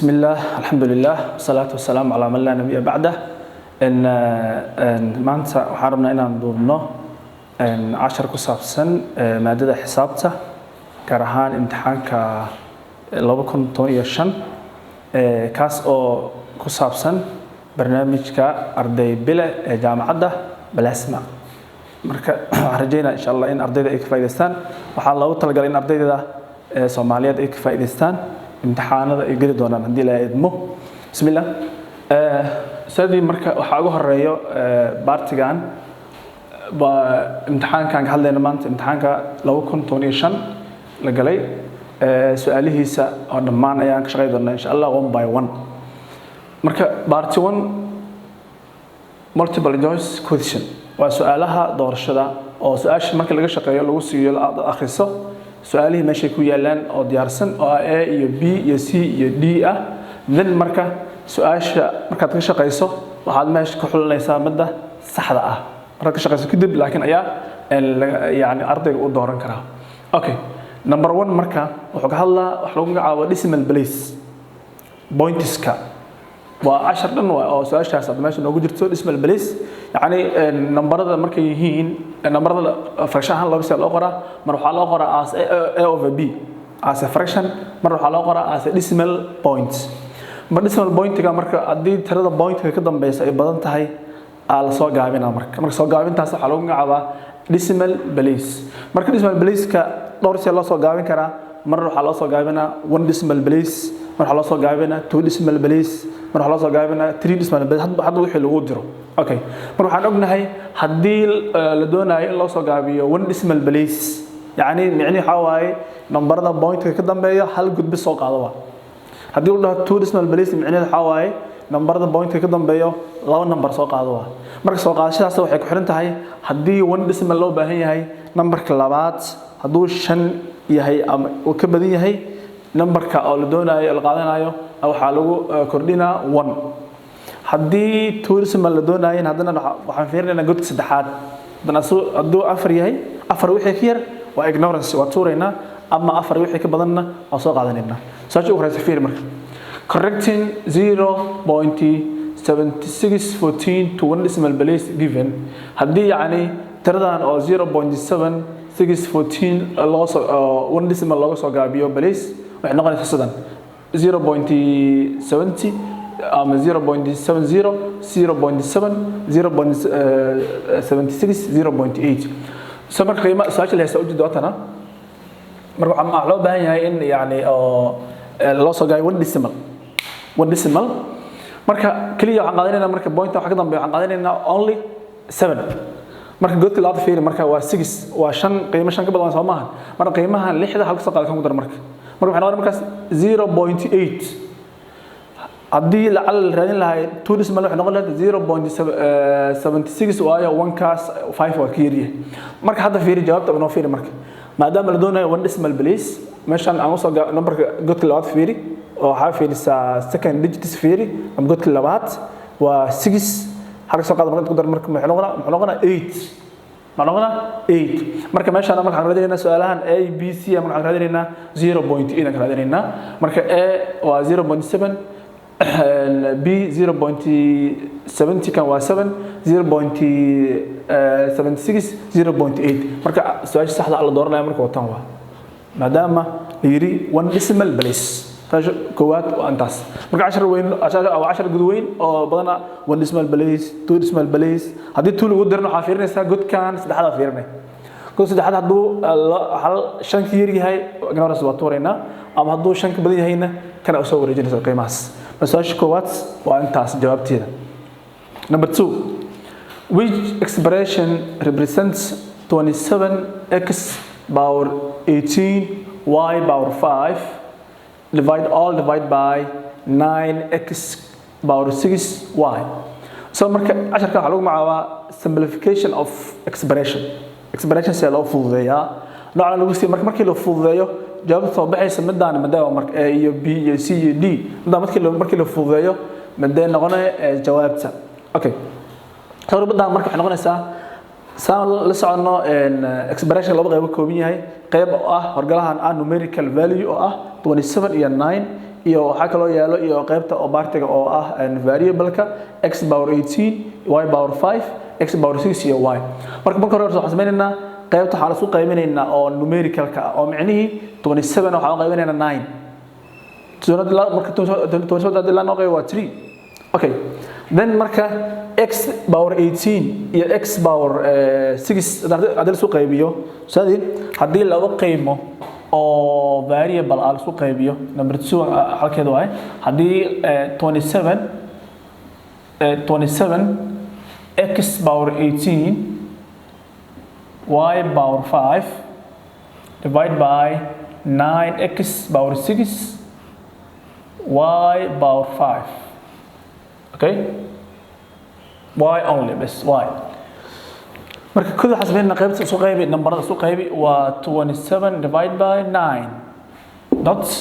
بسم الله الحمد لله والصلاة والسلام على من لا نبي بعده إن maanta waxaan rabnaa inaan duubno cashar ku saabsan maadada xisaabta gaar ahaan imtixaanka 2015 kaas oo ku saabsan barnaamijka arday bile ee jaamacadda Balaasma marka waxaan rajaynayaa insha Allah in ardayda ay ka faa'iideystaan waxaa loogu talagalay in ardayda Soomaaliyeed ay ka faa'iideystaan imtixaanada ay geli doonaan hadii la idmo bismillah sadii marka waxa ugu horeeyo baartigan ba imtixaankan ka hadlayna maanta imtixaanka 2015 la galay su'aalihiisa oo dhammaan ayaan ka shaqeyn doonaa insha Allah one by one marka baarti 1 multiple choice question waa su'aalaha doorashada oo su'aasha marka laga shaqeeyo lagu siiyo akhriso su'aalihi meesha ku yaalaan oo diyaarsan oo A iyo B iyo C iyo D ah then marka su'aasha markaad ka shaqeyso waxaad meesha ku xulinaysaa madda saxda ah markaad ka shaqeyso kadib laakiin ayaa yani ardayga u dooran karaa okay number 1 marka wuxuu ka hadlaa wax lagu magacaabo decimal place pointska waa 10 dhan oo su'aashaas aad meesha noogu jirto decimal place يعني نمبرada markay yihiin numberada fraction ahaan laba sida loo qoraa mar waxa loo qoraa as a over b as a fraction mar waxa loo qoraa as a decimal point mar decimal point-ga marka hadii tirada point-ka ka dambaysa ay badan tahay la soo gaabinaa marka soo gaabintaas waxa lagu magacaabaa decimal place marka decimal place-ka dhowr si loo soo gaabin karaa mar waxa loo soo gaabinaa 1 decimal place mar waxa loo soo gaabinaa 2 decimal place mar waxa loo soo gaabinaa 3 decimal place hadda wixii lagu diro okay mar waxaan ognahay hadii la doonayo in loo soo gaabiyo 1 decimal place yani micni waxa waaye numberada point-ka ka dambeeya hal gudbi soo qaadaba hadii uu dhaho 2 decimal place micni waxa waaye numberada point-ka ka dambeeyo laba number soo qaadaba marka soo qaadashadaas waxay ku xiran tahay hadii 1 decimal loo baahan yahay numberka labaad haduu 5 yahay ama uu ka badan yahay numberka oo la doonayo la qaadanayo waxa lagu kordhinaa 1 hadii tourism la doonayo hadana waxaan fiirinaynaa godka saddexaad haduu 4 yahay 4 wixii ka yar waa ignorance waa tuurayna ama 4 wixii ka badanna waa soo qaadanayna saasoo u horeysa fiir marka correcting 0.7614 to 1 decimal place given hadii yani tiradan oo 0.7614 loo soo 1 decimal looga soo gaabiyo place waxay noqonaysaa sidan 0.70 ama 0.70 0.7 0.76 0.8 so marka qiimo su'aasha la haysto ujeedo watana marka waxa loo baahan yahay in yani loo soo gaabiyo 1 decimal marka kaliya waxaan qaadanaynaa marka point waxa ka dambeeyo waxaan qaadanaynaa only 7 marka godka laad fiiri marka waa 6 waa 5 qiimo 5 ka badan soo maahan marka qiimaha 6 halka soo qaad kan ku dar marka waxaan noqon markaas 0.8 hadii la raadin lahaay 2 decimal waxay noqon lahayd 0.76 waayo 1 kaas 5 waa ka yariye marka hadda fiiri jawaabta inoo fiiri marka maadaama la doonayo 1 decimal place meeshan aan soo numberka godka labaad fiiri oo waxa fiirisaa second digits fiiri ama godka labaad waa 6 halka soo qaad marka ku dar marka wuxuu noqonaa 8 marka meeshaan marka aan raadinaynaa su'aalahan A B C ama aan raadinaynaa 0.8 aan raadinaynaa marka A waa 0.7 B 0.70 kan waa 7 0.76 0.8 marka su'aasha saxda ah la dooranayo marka watan waa maadaama yiri 1 decimal place taasho koowaad waa antaas marka 10 gud weyn oo badana 1 decimal place 2 decimal place hadii tuu lagu dirno waxa fiirinaysaa godkan saddexda fiirinay god saddexda haduu hal 5 ka yar yahay ignorance waa tuurayna ama haduu 5 ka badan yahayna kana soo wareejinaysaa qiimahaas مساج كوات وأنت جوابتها. Number 2, which expression represents 27x power 18 y power 5 divide by 9x power 6 y. So marka casharka waxa lagu magacaabaa simplification of expression see loo fududeeyaa nooca lagu sii markii loo fududeeyo jawaabta soo baxaysa midaan maadaama marka A iyo B iyo C iyo D markii loo fududeeyo madeen noqonay jawaabta okay sababta marka waxay noqonaysaa saan la socono expression laba qayb ka kooban yahay qayb ah horgalahan numerical value oo ah 27 iyo 9 iyo waxa kale oo yaalo iyo qaybta oo partiga oo ah variable-ka x power 18 y power 5 x power 6 iyo y marka hore waxaan sameeynaa qaybta waxa la soo qaybinaynaa oo numerical-ka oo macnihi 27 waxa aan qaybinaynaa 9 marka 27 la noqoy waa 3 okay then marka x power 18 iyo x power 6 hadii la soo qaybiyo sadii hadii lagu qiimo oo variable ah la soo qaybiyo number 2 halkeedu waa hadii 27 x power 18 y power 5 divided by 9x power 6 y power 5 okay y only bas y marka kooda xasbeena qaybta soo qaybi numberada soo qaybi waa 27 divided by 9 dots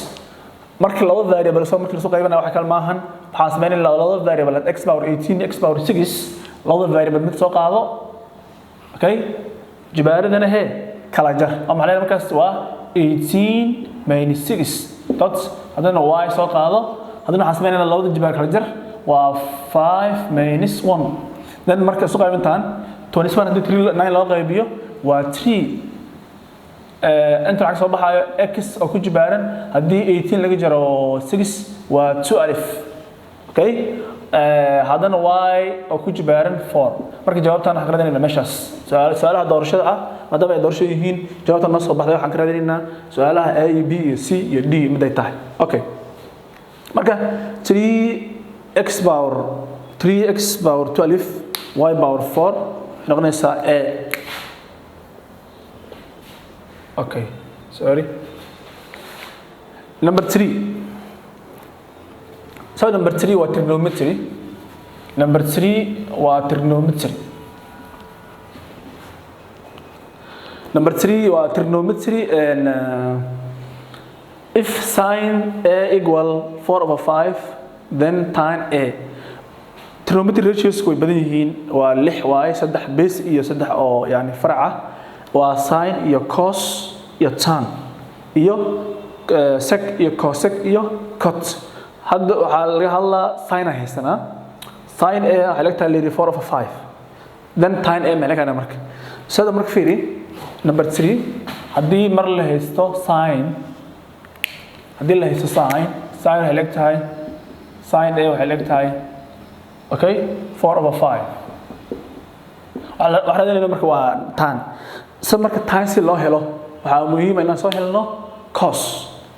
marka laba variable soo marka soo qaybana waxa kala maahan xasbeena laba variable x power 18 x power 6 laba variable mid soo qaado okay jibaaradana he kala jar ama xalay markaas waa 18 minus 6 dots hadana y soo qaado hadana xasbeena labada jibaar kala jar waa 5 minus 1 then marka soo qaybintaan 27 hadii 9 loo qaybiyo waa 3 inta waxa soo baxayo x oo ku jibaaran hadii 18 laga jaro 6 waa 2 alif okay hadana y oo ku jibaaran 4 marka jawaabtan waxa ka raadinayna meeshaas su'aalaha doorashada ah madaba ay doorasho yihiin jawaabtan noo soo baxday waxaan ka raadinaynaa su'aalaha a b iyo c iyo d mid ay tahay okay marka 3x power 12 y power 4 noqonaysa a okay sorry number 3 so number 3 waa trigonometry number 3 waa trigonometry number 3 waa trigonometry and if sin a equal 4/5 then tan a trigonometry ratios way badan yihiin waa 6 waay 3 base iyo 3 oo yani farac ah waa sin iyo cos iyo tan iyo sec iyo cosec iyo cot hadda waxa laga hadlaa sin haysana sin a waxa laga tahay 4/5 then tan a ma laga marka sida marka fiiri number 3 hadii mar la haysto sin hadii la haysto sin waxa laga tahay sin a waxa laga tahay okay 4/5 waxa radinayna marka waa tan sida marka tan si loo helo waxa muhiim ah inaan soo helno cos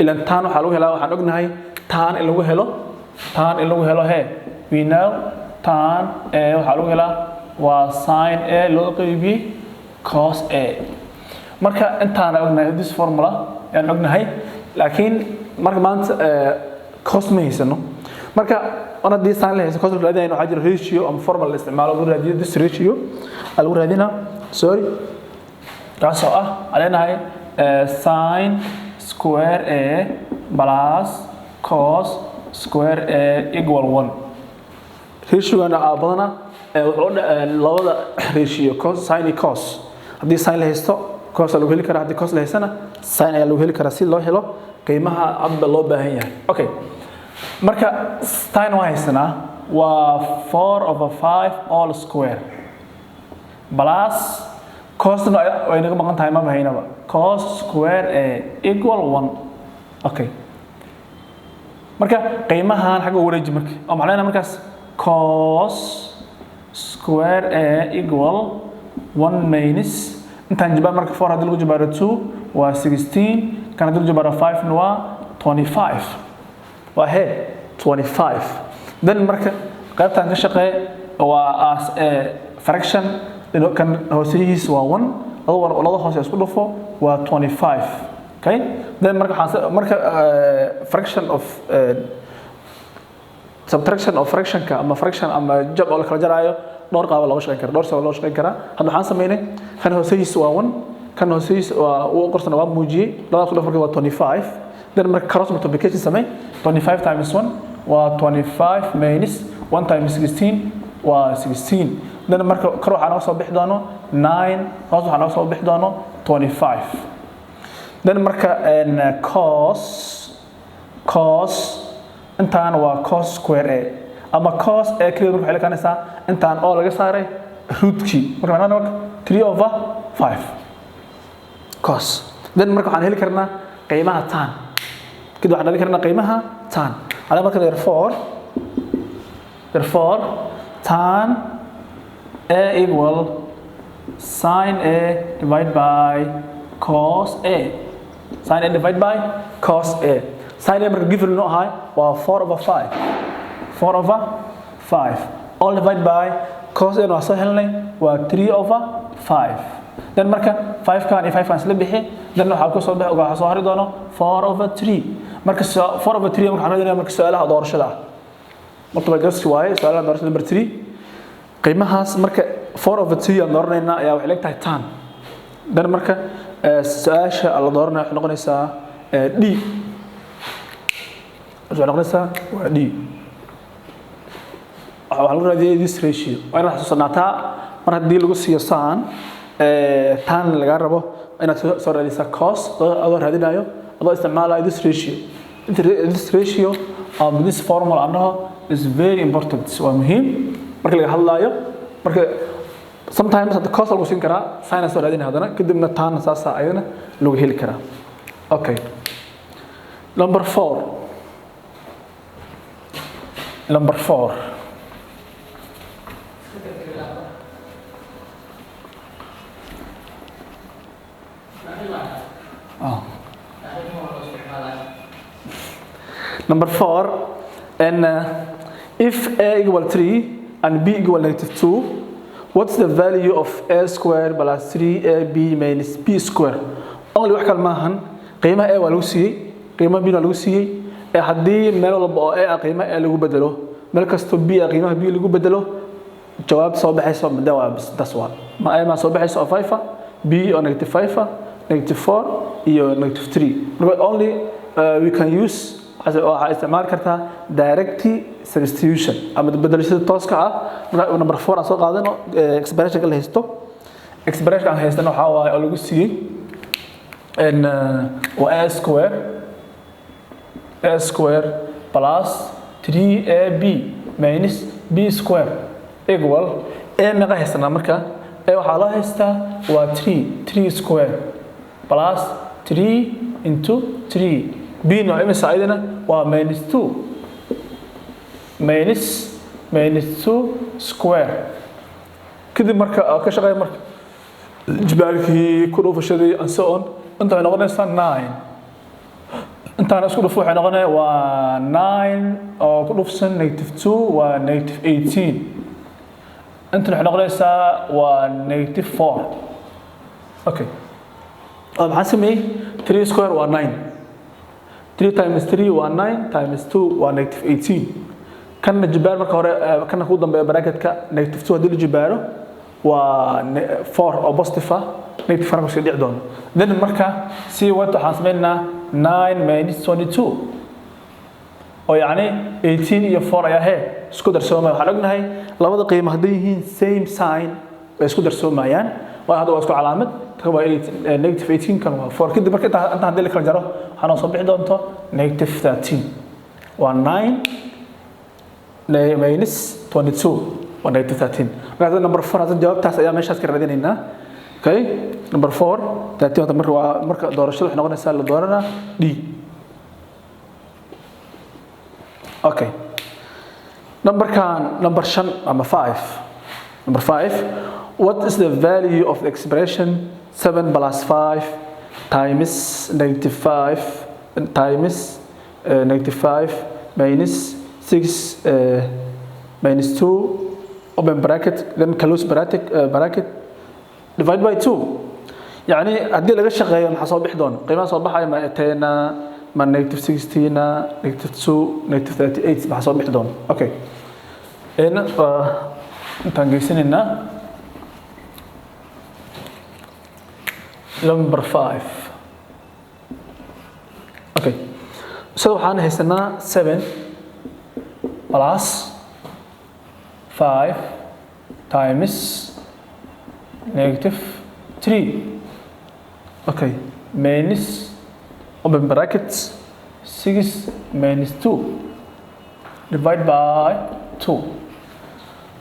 ila tan waxa lagu helaa waxaan ognahay tan in lagu helo he we know tan waxa lagu helaa waa sin a loo qaybiyay cos a marka intaan ognahay this formula aan ognahay laakiin marka maanta cos ma haysano marka ana di sin la haysto cos la raadinayo waxa jira ratio ama formula la isticmaalo lagu raadiyo this ratio lagu raadina sorry kaas oo ah aleenahay sin square a plus cos square a equal 1 ratio ana badana wuxuu labada ratio cos sin iyo cos hadii sin la haysto cos lagu heli karaa hadii cos la haysana sin ayaa lagu heli karaa si loo helo qiimaha abba loo baahan yahay okay marka sin waa haysana waa 4/5 all square plus cos way naga maqan tahay ma bahaynaba cos square a equal 1 okay marka qiimahan xaga wareeji marka oo macnaheedu markaas cos square a equal 1 minus intaan jibaa marka 4 hadii lagu jibaaro 2 waa 16 kan hadii lagu jibaaro 5 waa 25 waa he 25 then marka qaybtan ka shaqeey waa as a fraction kan hooseeyis waa 1 laba hoose isku dhufo waa 25 okay then marka fraction of subtraction of fraction ka ama fraction ama jab oo la kala jaraayo dhowr qaab loo shaqeyn karo dhowr sabab loo shaqeyn kara hadda waxaan sameeynay kan hooseeyis waa 1 kan hooseeyis waa uu qorsana waa muujiyay labada isku dhufo waa 25 then marka cross multiplication samee 25 times 1 waa 25 minus 1 times 16 waa 16 then marka kor waxa noo soo bixi doono 9 hoos waxa noo soo bixi doono 25 then marka cos intaan waa cos square a ama cos a kaliya marka waxay la kaanaysaa intaan oo laga saaray rootkii marka macnaheedu 3/5 cos then marka waxaan heli karnaa qiimaha tan كده waxaan heli karnaa qiimaha tan على marka therefore tan a equal sin a divided by cos a sin a divided by cos a sin a marka given noo ahay waa 4/5 all divided by cos a waa soo helnay waa 3/5 then marka 5 kan iyo 5 kan isla bixi then waxa ku soo bixi waxa soo hari doono 4/3 marka 4/3 marka raadinaa marka su'aalaha doorashada marka gaski waaye su'aalaha doorashada number 3 qiimahaas marka 4/3 aan dooranayna ayaa wax leeg tahay tan dan marka su'aasha la dooranay waxay noqonaysaa d waxay noqonaysaa waa d waxa lagu raadiyay this ratio waana xasuusnaataa mar haddii lagu siiyo saan tan laga rabo inaad soo raadisaa cos adoo raadinayo adoo isticmaalayo this ratio this formula annaho is very important waa muhiim marka laga hadlayo marka sometimes the cos lagu siin karaa sin soo raadinaya hadana kadibna tan saasa ayadana lagu heli karaa okay number 4 Number 4, and if a equal 3 and b equal -2, what's the value of a square plus 3ab minus b square? Only wax kale maahan qiimaha a waa lagu siiyey qiimaha b waa lagu siiyey haddii meel walba oo a qiimaha a lagu bedelo meel kasto b qiimaha b lagu bedelo jawaab soo baxayso madawaa das waa ma ay ma soo baxayso 5 b oo -5 -4 iyo -3 only we can use waxaa isticmaali kartaa direct substitution ama bedelashada tooska ah number 4 aan soo qaadano expression la haysto expression aan haystana waxa waaye oo lagu siiyey in a square plus 3ab minus b square equal a meeqa haystana marka a waxa la haystaa waa 3 square plus 3 into 3 b no imisa ayadana waa -2 square kadib marka ka shaqeey marka jibaalkii ku dhufashadii and so on inta ay noqonaysaa 9 intaana isku dhufo waxay noqonaysaa waa 9 oo ku dhufsan -2 waa -18 inta waxay noqonaysaa waa -4 okay maxaa sameeyay 3 square waa 9 3 times 3 waa 9 times 2 waa -18 kana jibaar marka hore kana ku dambeeyo bracketka -2 hadii la jibaaro waa 4 oo positive ah -4 ku sii dhici doono then marka si waxaan sameeynaa 9 minus 22 oo yaani 18 iyo 4 ayaa isku darsoomay waxaan ognahay labada qiimo hadday yihiin same sign way isku darsoomayaan waa hada waa isku calaamad waa -18 kan waa 4 kadib marka inta hadii la kala jaro waxaan soo bixi doonto -13 waa 9 minus 22 waa -13 marka number 4 hada jawaabtaas ayaa meeshaas ka raadinaynaa okay number 4 13 marka doorashada waxay noqonaysaa la doorana d okay number 5 ama 5 number 5 what is the value of the expression 7 plus 5 times -5 times -5 minus 6 minus 2 open bracket then close bracket divide by 2 يعني hadii laga shaqeeyo maxaa soo bixi doona qiimaha soo baxay ma 10 ma -16 -2 -38 maxaa soo bixi doona okay intaan geysanayna number 5 okay so waxaan haysanaa 7 plus 5 times -3 okay minus open brackets 6 minus 2 divide by 2.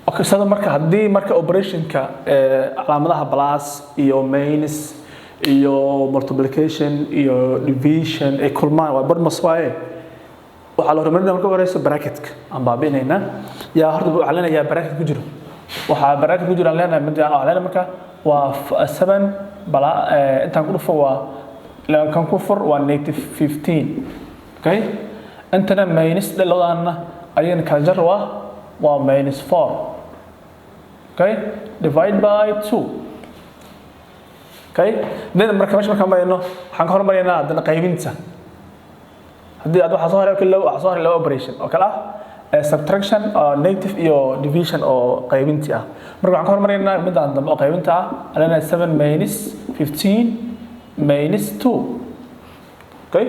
Okay, sida marka haddii marka operationka calaamadaha plus iyo minus iyo multiplication iyo division ay kulmaan waa barmas waaye waxa la horumarinaa marka horeysa bracketka aan baabiinayna yaa horta waxa leenayaa bracket ku jiro waxa bracket ku jiro leenahay mid aan leenahay marka waa 7 bala intaan ku dhufo waa kan ku fur waa negative 15. Okay, intana minus dhaloodana ayaan kala jar waa minus 4. Okay, divide by 2. Okay, then marka meesha markaan marayno waxaan ka hormarinaynaa hadana qaybinta haddii aad waxa soo haray laba operation oo kala ah subtraction negative iyo division oo qaybinti ah marka waxaan ka hormarinaynaa midaan dambe oo qaybinta ah alana 7 minus 15 minus 2. Okay,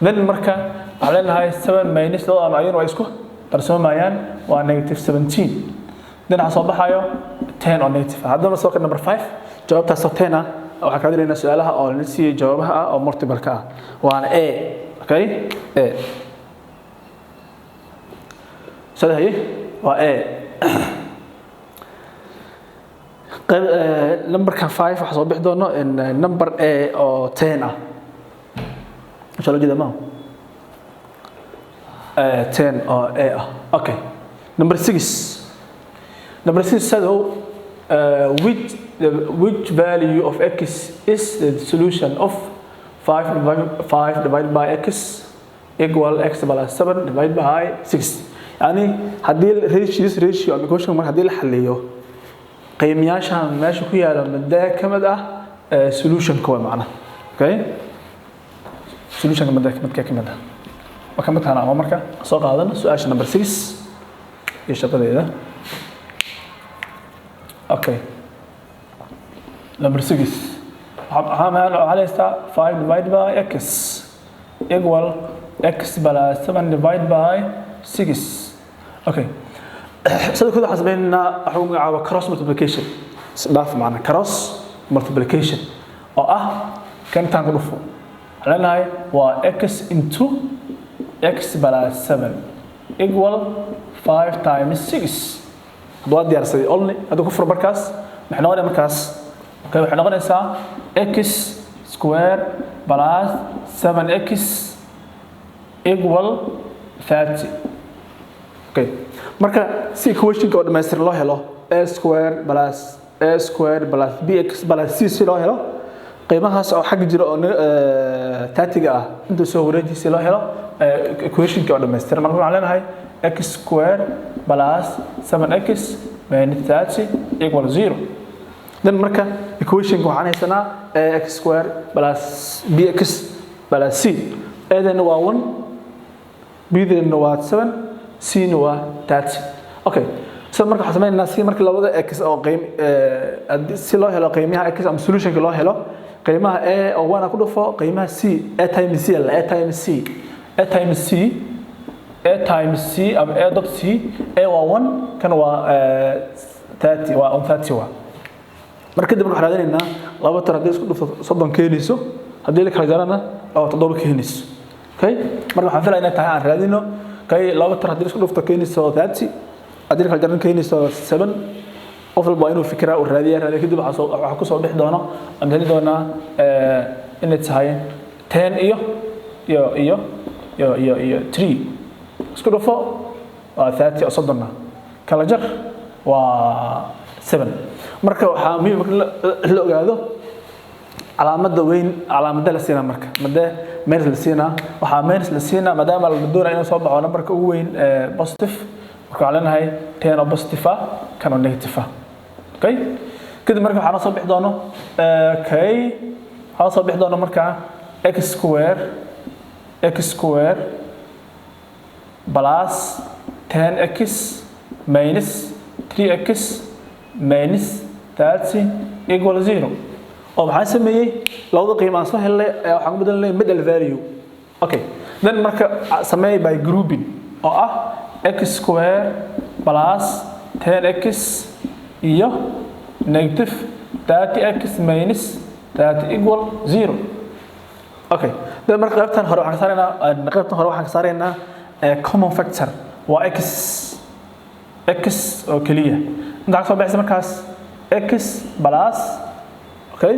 then marka waxaan leenahay 7 minus labadaan ayaguna waa isku darsoomayaan waa negative 17. then waxaa soo baxayo 10 oo negative ah haddana soo ka number 5 jawaabtaas oo 10 ah waxaan ka dilaynaa su'aalaha oo la siiyay jawaabaha ah oo multiple ka ah waana A. Okay, A سهل وA number kan 5 waxa soo bixi doono in number A oo 10 ah insha Allah jida ma 10 oo A ah. Okay, number 6 so which value of x is the solution of 5 divided by x equal x plus 7 divided by 6. يعني هذه ratio أو equation مرة هذه الحلية قيمياشها ماشي فيها لما ده كمدة solution كوا معنا. Okay, solution كمدة كمدة وكمدة أنا عمرك صار هذا سؤال number 6 إيش هذا ده. Okay, number 6 على استا 5 divided by x equal x plus 7 divided by 6. Okay, سيدا كده حسبيننا حقوق عاوة cross multiplication ضاف معنا cross multiplication أو كان تنقلفه لأن هاي x into x plus 7 equal 5 times 6. هذا ديار سيدي only هذا كفر بركاس نحن نقول مركاس. Okay, وحنا نقول إنسا x square plus 7x equal 30. Okay, marka si equation ka dhamaystir loo helo a square plus bx plus c si loo helo qiimahaas oo xag jira oo 30 ah inta soo wareejisay loo helo equation ka dhamaystir marka waxaan leenahay x square plus 7x minus 30 equal 0. then marka equation ka waxaan haysanaa x square plus bx plus c adan waa 1 bdan waa 7 C waa 30. Okay, so marka waxaan sameeynaa si marka labada x oo qiim si loo helo qiimaha x am solution ka loo helo qiimaha a oo wana ku dhufo qiimaha c a times c am a dot c a waa 1 kan waa 30 waa 30 waa marka dib waxaan raadinaynaa laba tar hadii isku dhufto 30 keenayso hadii la kala jarana oo 7 keenayso. Okay, marka waxaan filayaa inay tahay aan raadino كاي لو ترى هدير اسكو دفتو كينيسو 30 هدير كلا جرن كينيسو 7 قفل با انو فكره او راديه كدib waxa ku soo bixi doona aan heli doona in ay tahay 10 iyo 3 isku dhufo waa 30 oo sodonna kala jar waa 7 marka waxa muhiim la ogaado calaamada weyn calaamada la siina marka meel la siina waxa meel la siina maadaama la doonayo inuu soo baxo numberka ugu weyn positive marka aan leenahay 10 oo positive ah kan oo negative ah. Okay, kadib marka waxaan soo bixi doono waxaan soo bixi doono marka x square plus 10x minus 3x minus 30 equal 0. oo maxaa sameeyay labada qiimo aan soo helnay waxaan ku bedelanay middle value. Okay, then marka sameey by grouping oo ah x square plus 10x iyo negative 30x minus 30 equal 0. Okay, then marka qaybtan hore waxaan ka saaraynaa common factor waa x oo kaliya inta soo baxaysa markaas x plus okay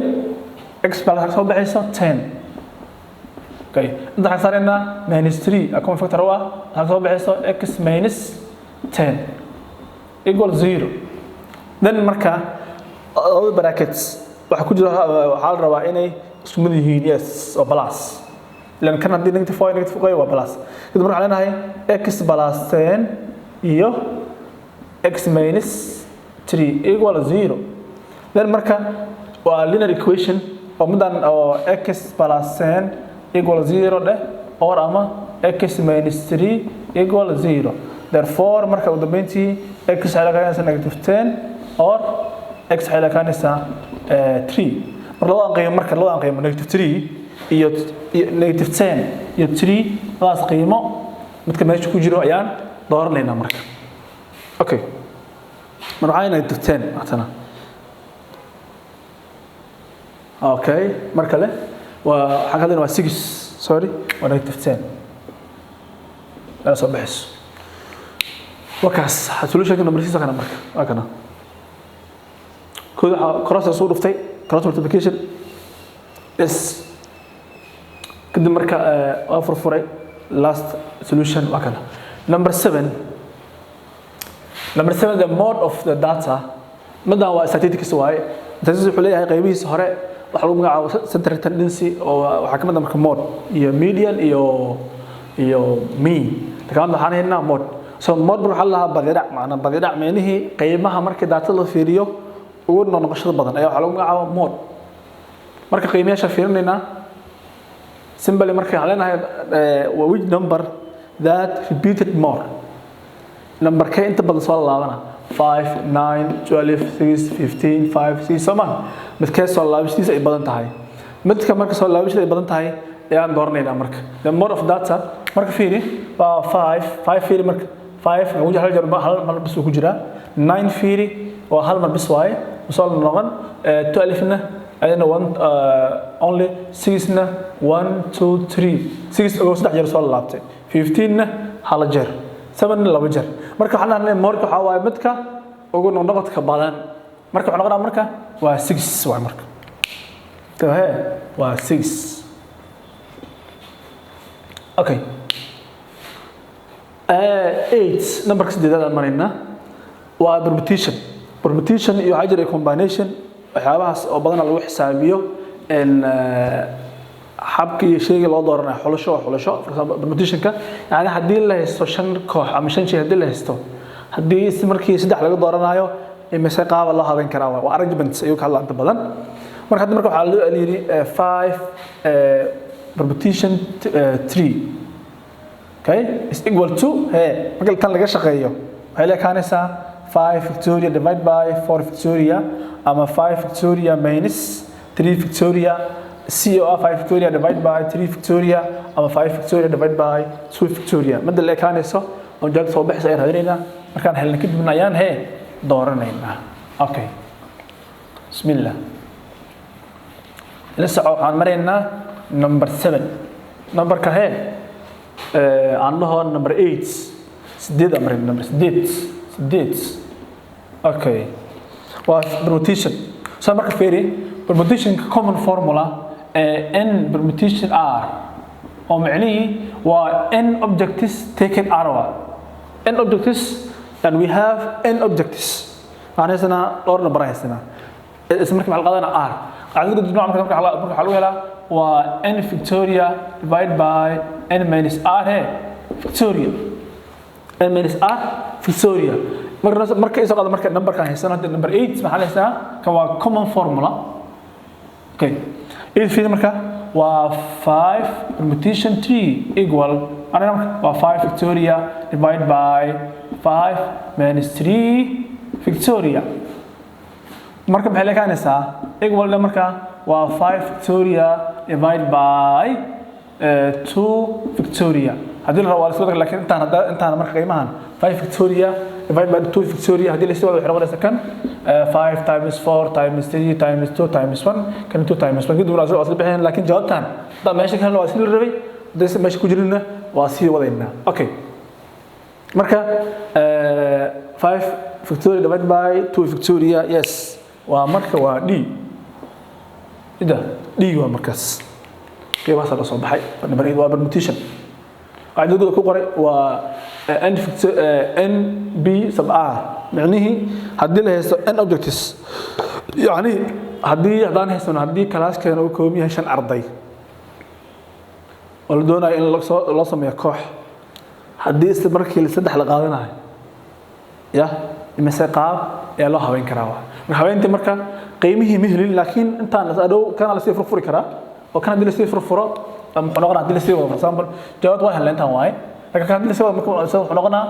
x plus soo baxaysa 10 okay inta xasarina -3 a common factor waa soo baxaysa x - 10 equal 0 then marka all brackets waxa ku jira waxa la rabaa inay isku mid yihiin yes oo plus lan kan hadii negative waa plus kadib marka leenahay x plus 10 iyo x minus 3 equal 0 then marka waa linear equation oo midan oo x plus 10 equal 0 dheh or ama x minus 3 equal 0 therefore marka ugu dambeyntii x waxay la kaanaysaa negative 10 or x waxay la kaanaysaa 3 marka labada qiimo negative 3 iyo negative 10 iyo 3 labadaas qiimo midka meesha ku jiro ayaan dooranaynaa marka okay marka negative 10 atana okay marka le waa xaqadina waa 6 sorry waa negative 10 soo baxayso wakaas solution number 6 kana marka waa kana كل كراسة صور فتي كراسة multiplication is كده مركا offer for last solution وكذا number 7 the mode of the data ماذا هو statistics واي تجلس حليه هاي قيمة سهرة وحلو مع center tendency وحكم هذا مركا mode يا median يا mean تكلم ده هنا mode so mode بنحلها بغيرة معنا بغيرة يعني هي قيمها مركا data اللي فيريو ugu noqoshada badan ayaa waxa lagu magacaabaa mode marka qiimeyaasha fiirinayna simply marka aan leenahay which number that repeated more number ka inta badan soo laabana 5 9 12 6 15 5 6 samaan mid ka soo laabashadiisa ay badan tahay midka marka soo laabashadiisa ay badan tahay ayaan dooranaynaa marka the mode of data marka fiiri waa 5 fiiri marka 5 ugu hal mar bis ku jira 9 fiiri waa hal mar bis waaye وصل نقن 12 نا أنا only 6 نا 1 2 3 6 أو 16 جر صار لابته 15 نا حال جر 7 نا لاب جر مركب حنا مركب حواي متك وقولنا نقط كبالان مركب حنا قرأ مركب و 6 واي مركب تمام و 6 أوكي 8 نمبر 6 ده مرينا و permutation iyo hydrogen combination waxyaabahaas oo badan lagu xisaabiyo in habkii shayga loo dooranayo xulasho for example permutation-ka yani hadii la haysto 5 koox ama 5 shay hadii la haysto hadii markii 3 laga dooranayo imise qaab la habeyn karaa waa arrangements ayuu ka hadlaa inta badan marka hadda marka waxa loo yiri 5 permutation 3 okay is equal to marka tan laga shaqeeyo waxay la kaanaysaa 5 Victoria divided by 4 Victoria ama 5 Victoria minus 3 Victoria CO 5 Victoria divided by 3 Victoria ama 5 Victoria divided by 2 Victoria madda la kaanayso oo jad soo baxaysa ay raadinayna markaan helna kadibna ayaan dooranayna okay bismillah la soo aan mareynaa number 7 numberka aan laho number 8 sideed amrin number 8 okay permutation so marka fiiri permutation common formula n permutation r oo macnaheedu waa n objectives taken r n objectives and we have n objectives macnaheeduna dhowr number haysana isla markii waxa la qaadanaa r qaadada nooc marka waxa lagu helaa waa n Victoria divided by n minus r Victoria n minus r Victoria marka isoo qaado marka numberka haysan hadda number 8 maxaa haysaa ka waa common formula okay if marka waa 5 permutation 3 equal ana waa 5 Victoria divided by 5 minus 3 Victoria marka maxay la kaanaysaa equal marka waa 5 Victoria divided by 2 Victoria hadii la rabo isla laakiin intaan marka qiimahan 5 Victoria divided by 2 Victoria hadii la isticmaalo waxa noqonaysa kan 5 times 4 times 3 times 2 times 1 kan 2 times 1 kadib waa isla bixin laakiin jawaabtan da meesha kan waa isla rabay dadka meesha ku jirina waa sii wadayna okay marka 5 factorial divided by 2 factorial yes waa marka waa d ida d waa markaas qiimaha la soo baxay number 8 waa permutation عدد كوكوري و n b sub r معنيه هدي له n objectives يعني هدان هيسون هدي كلاس كانوا كومي هشان أرضي ولدونا إن الله سميه كوح هدي استمر كل سدح لقاضينا يا المساقاب يا الله هوين كراوة هوين تمركا قيمه مهلي لكن أنت أدو كان على سيفر فري كرا وكان هدي سيفر فرا حنقنا هدي سيفر for example جواب واحد اللي أنت هواي لكن كان هدي سيفر ممكن حنقنا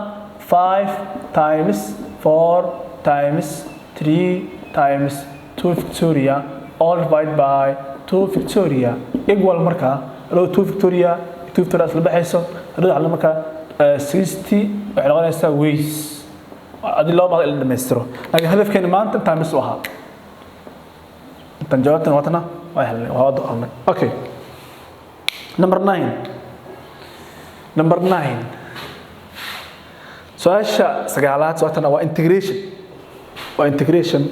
5 times 4 times 3 times 2 factorial all divided by 2 factorial equal marka لو 2 factorial 2 factorial isla baxayso hadii aan marka 60 waxay noqonaysaa ways hadii loo baahdo in la dhameystiro laakiin hadafkeena maanta inta mis waxa tan jawaabtan watana way helnay waa wada qornay okay number 9 su'aasha sagaalaad watana waa integration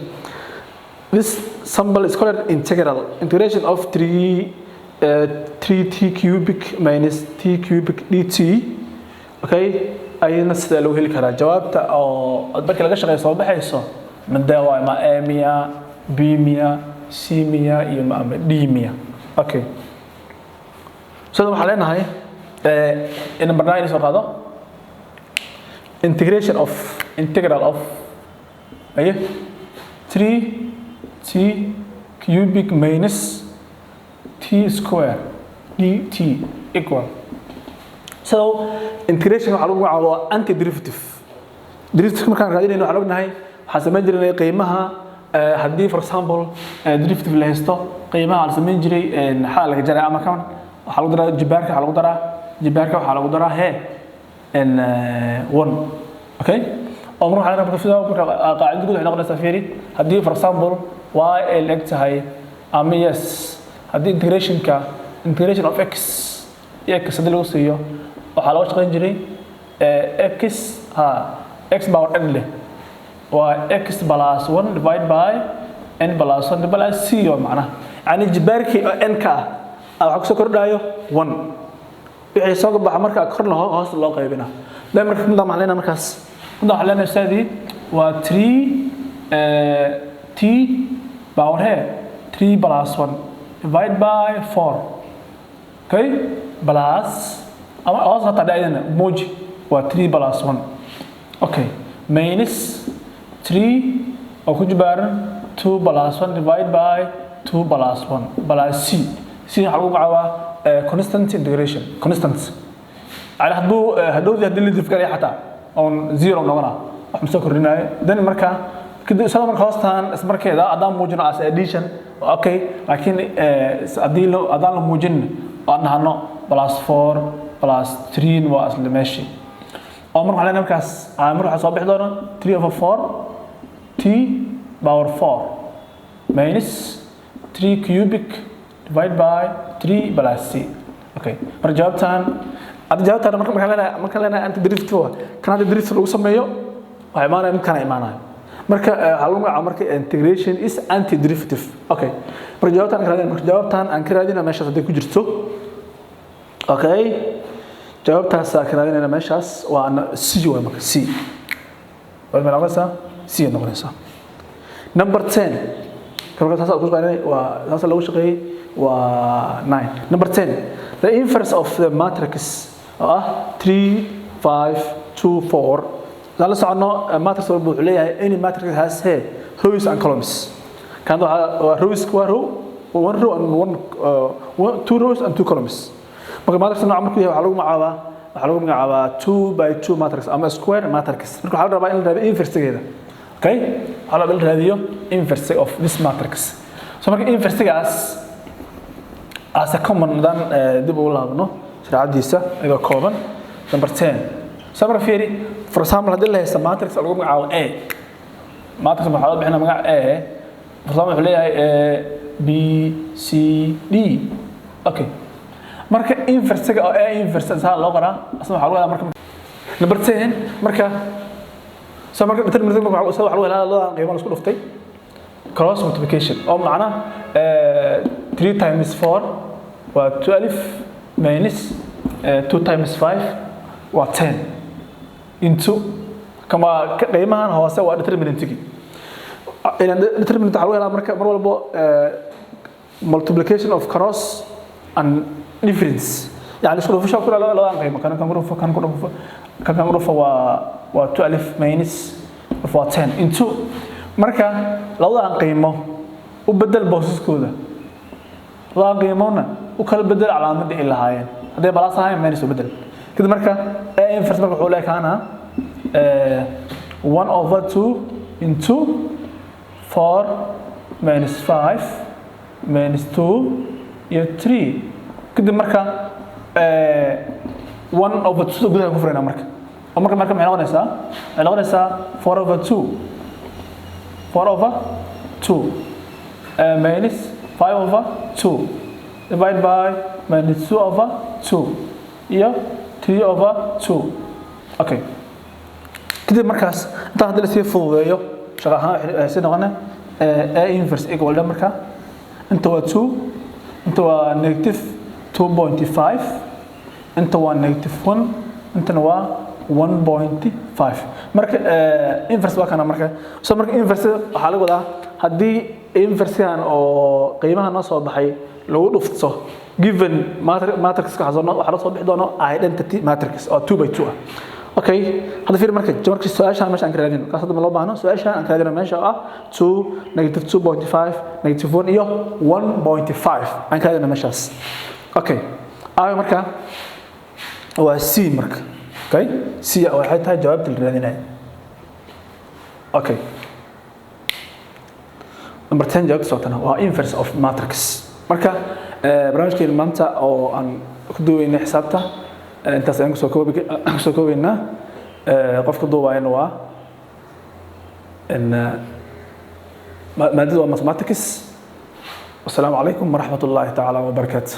This symbol is called integral. Integration of 3t cubic minus t cubic dt. Okay, ayna sida loo heli karaa jawaabta oo marka laga shaqeeyo soo baxayso madaawa ma a miya b miya c miya iyo ma d miya. Okay. So waxaan leenahay number 9 soo qaado integral of 3t cubic minus t square dt equal. So integration waxa lagu magacaabo antiderivative. Derivative markaan raadinayno waxa lognahay waxa sameyn jirnay qiimaha hadii for example derivative la haysto qiimaha la sameyn jiray xal laga jaray ama kan waxa lagu daraa jibaarka waxa lagu daraa he n 1 okay oo marka aan rabto fidaa qaacid guud waxay noqonaysaa fiiri hadii for example y leg tahay ama yes hadii integration of x hadii lagu siiyo waxa lagu shaqeyn jiray x power n leh waa x plus 1 divided by n plus 1 plus c oo macnaha yani jibaarkii n ka waxa ku soo kordhayo 1 wixii soo baxa marka korna hoos loo qaybina marka macnaheedu markaas waxaan leenahay sidii waa 3 t power here 3 plus 1 divided by 4 okay plus ama hoos hata dhaayna moji waa 3 plus 1 okay minus 3 oo ku jibaaran 2 plus 1 divided by 2 plus 1 plus c waxa lagu magacaabaa constant integration constant على haduu hadii la difkariyo xataa on 0 noqona wax ma soo kordhinayo dan marka kida isla marka hoostaan ismarkeeda adaan muujino as addition okay laakiin adaan la muujin aan nahno plus 4 plus 3 waa asla meeshi oo marka waxaan markaas waxa soo bixi doona 3 over 4 t power 4 minus 3 cubic divided by 3 plus c okay mar jawaabtan jawaabtan marka leenahay antiderivative kan antiderivative lagu sameeyo waxa imaanaya mid kana imaanaya marka waxa lagu magacaabo marka integration is antiderivative okay mar jawaabtan aan ka raadina meeshaas hadii ku jirto okay jawaabtaas aan ka raadina meeshaas waa c waa marka c waa noqonaysaa c noqonaysaa number 10 kalka taas ku qaadanay waa taas lagu shaqeeyay waa 9 number 10 the inverse of the matrix 3 5 2 4 la socono matrix walba wuxuu leeyahay any matrix has here rows and columns kan rows one row and two rows and two columns marka matrix nooca markuu yahay waxa lagu magacaabaa 2 by 2 matrix ama square matrix marka waxa la rabaa in la raadiyo inverse-geeda okay waxa la raadiyo inverse of this matrix so marka inverse-gaas as a common dan dib u laabno sharaxadiisa ayuu kooban number 10 sabra fiiri for example hadii la haysto matrix lagu magacaabo a matrix waxa la bixinaa magac a for example wuxuu leeyahay b c d okay marka inverse-ga oo a inverse saa loo qoraa asna waxa lagu marka number 10 marka soo marka determinant waxa lagu helaa labada qiimo la isku dhuftay cross multiplication oo macna 3 times 4 waa 12 minus 2 times 5 waa 10 into kama qiimahan hoose waa determinantigi ina determinant waxa lagu helaa marka mar walba multiplication of cross and difference يعني اسكو فيش كل لا قيمه كان كان waa 12 minus 10 into marka labada qiimo u bedel boosaskooda la qiimona u kala bedel calaamada ay lahaayeen haday balaas ahayn minus u bedel kadib marka inverse marka wuxuu leeyahay 1/2 into 4 minus 5 minus 2 iyo 3 kadib marka 1/2 gudaha ku furayna marka marka maxay noqonaysaa 4/2 minus 5/2 divided by minus 2/2 iyo 3/2 okay kadib markaas inta hadii la sii fududeeyo shaqo ahaan waxay noqonaa a inverse equal marka inta waa 2 inta waa negative 2.5 inta waa negative 1 intana waa 1.5 marka inverse waa kana marka soo marka inverse waxa lagu wadaa hadii inverse-kan oo qiimaha noo soo baxay lagu dhufto given matrix ka waxa la soo bixi doono identity matrix oo 2/2 ah okay hada fiir marka jawarkii su'aashan meesha aan ka raadin ka hadda loo baahno su'aashan aan ka raadin meesha ah 2 negative 2.5 negative 1 iyo 1.5 aan ka raadin meeshaas okay ay marka waa c marka okay c waxay tahay jawaabta la raadinayo okay number 10 jawaabta socotana waa inverse of matrix marka barnaamijkeena maanta oo aan ku duubaynay xisaabta intaas aan soo koobaynaa qofka duubayna waa maadada waa mathematics. Wassalaamu calaykum waraxmatullaahi tacaala wabarakaatuh.